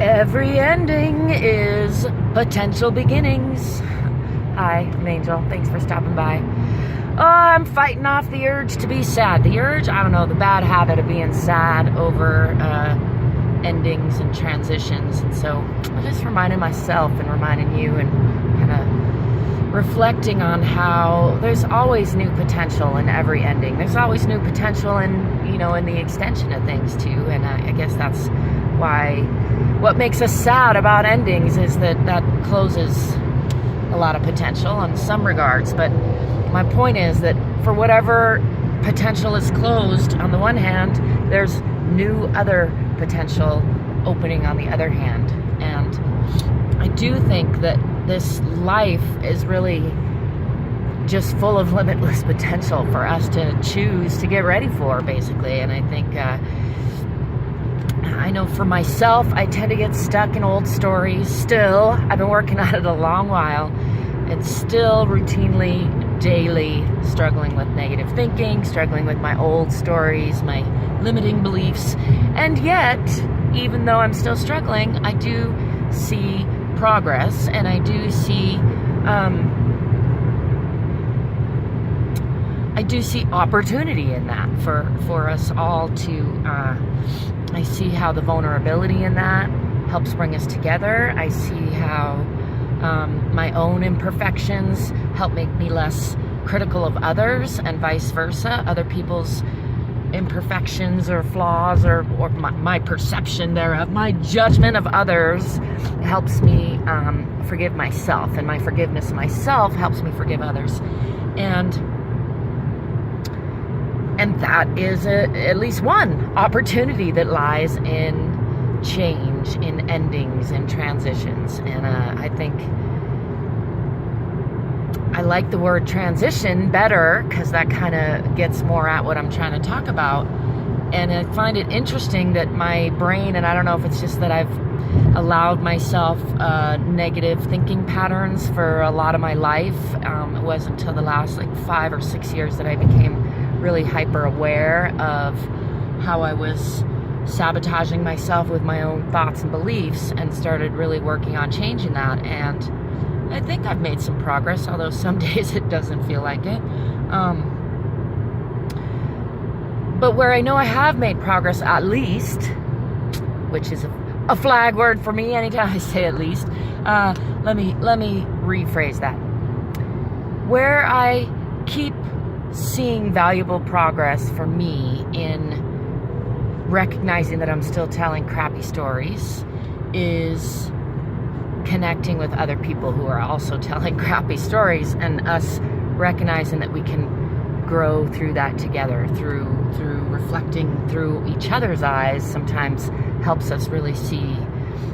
Every ending is potential beginnings. Hi, I'm Angel. Thanks for stopping by. Oh, I'm fighting off the urge to be sad. The urge, I don't know, the bad habit of being sad over endings and transitions. And so I'm just reminding myself and reminding you and kind of reflecting on how there's always new potential in every ending. There's always new potential in, in the extension of things too. And I guess that's why what makes us sad about endings is that closes a lot of potential in some regards. But my point is that for whatever potential is closed on the one hand, there's new other potential opening on the other hand. And I do think that this life is really just full of limitless potential for us to choose to get ready for, basically. And I think I know for myself, I tend to get stuck in old stories. Still, I've been working on it a long while, and still routinely, daily struggling with negative thinking, struggling with my old stories, my limiting beliefs. And yet, even though I'm still struggling, I do see progress, and I do see opportunity in that for us all to I see how the vulnerability in that helps bring us together. I see how my own imperfections help make me less critical of others, and vice versa. Other people's imperfections or flaws or my perception thereof, my judgment of others helps me forgive myself, and my forgiveness of myself helps me forgive others. And that is at least one opportunity that lies in change, in endings, in transitions. And I think I like the word transition better because that kind of gets more at what I'm trying to talk about. And I find it interesting that my brain, and I don't know if it's just that I've allowed myself negative thinking patterns for a lot of my life. It wasn't until the last 5 or 6 years that I became really hyper aware of how I was sabotaging myself with my own thoughts and beliefs, and started really working on changing that. And I think I've made some progress, although some days it doesn't feel like it. But where I know I have made progress, at least, which is a flag word for me anytime I say at least, let me rephrase that. Where I keep seeing valuable progress for me in recognizing that I'm still telling crappy stories is connecting with other people who are also telling crappy stories, and us recognizing that we can grow through that together, through reflecting through each other's eyes sometimes helps us really see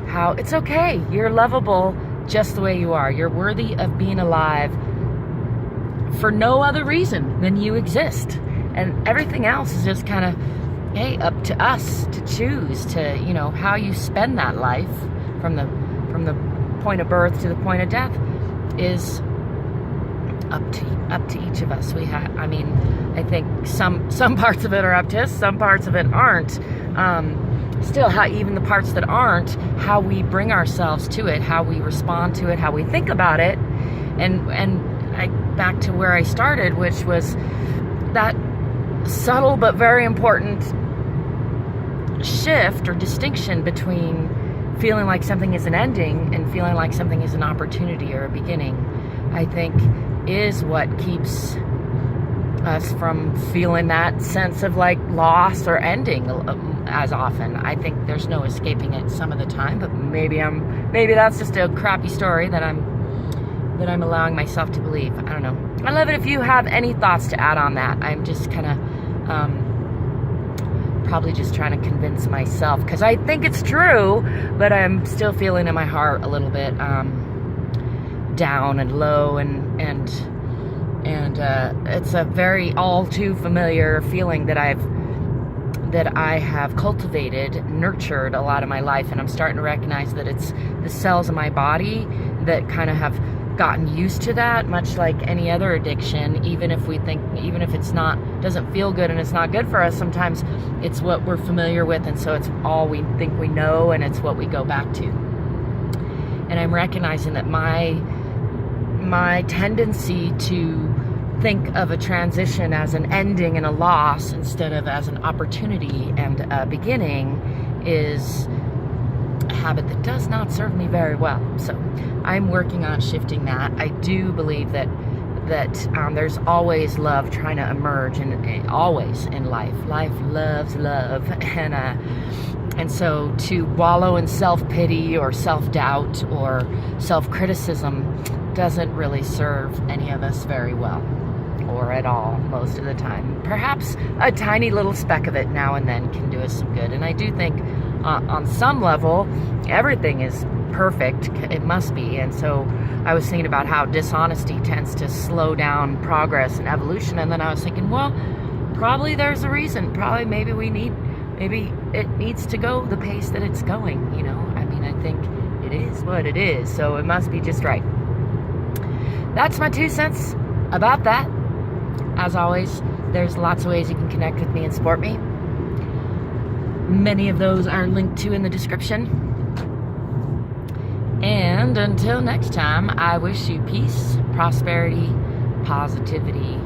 how it's okay. You're lovable just the way you are. You're worthy of being alive for no other reason than you exist. And everything else is just kind of, hey, up to us to choose to, how you spend that life from the point of birth to the point of death is up to each of us. I think some parts of it are up to us, some parts of it aren't. Still, how even the parts that aren't, how we bring ourselves to it, how we respond to it, how we think about it, and back to where I started, which was that subtle but very important shift or distinction between feeling like something is an ending and feeling like something is an opportunity or a beginning, I think is what keeps us from feeling that sense of loss or ending as often. I think there's no escaping it some of the time, but maybe that's just a crappy story that I'm allowing myself to believe. I don't know. I'd love it if you have any thoughts to add on that. I'm just kind of probably just trying to convince myself, because I think it's true, but I'm still feeling in my heart a little bit down and low, and it's a very all too familiar feeling that I have cultivated, nurtured a lot of my life, and I'm starting to recognize that it's the cells in my body that kind of have gotten used to that, much like any other addiction. Even if it's not, doesn't feel good and it's not good for us, sometimes it's what we're familiar with, and so it's all we think we know, and it's what we go back to. And I'm recognizing that my tendency to think of a transition as an ending and a loss instead of as an opportunity and a beginning is a habit that does not serve me very well. So I'm working on shifting that. I do believe that there's always love trying to emerge, and always in life. Life loves love, and so to wallow in self-pity or self-doubt or self-criticism doesn't really serve any of us very well, or at all, most of the time. Perhaps a tiny little speck of it now and then can do us some good. And I do think on some level, everything is perfect. It must be. And so I was thinking about how dishonesty tends to slow down progress and evolution. And then I was thinking, well, probably there's a reason. Probably maybe it needs to go the pace that it's going, you know? I mean, I think it is what it is. So it must be just right. That's my 2 cents about that. As always, there's lots of ways you can connect with me and support me. Many of those are linked to in the description. And until next time, I wish you peace, prosperity, positivity,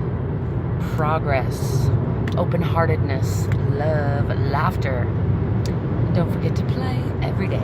progress, open-heartedness, love, laughter. And don't forget to play every day.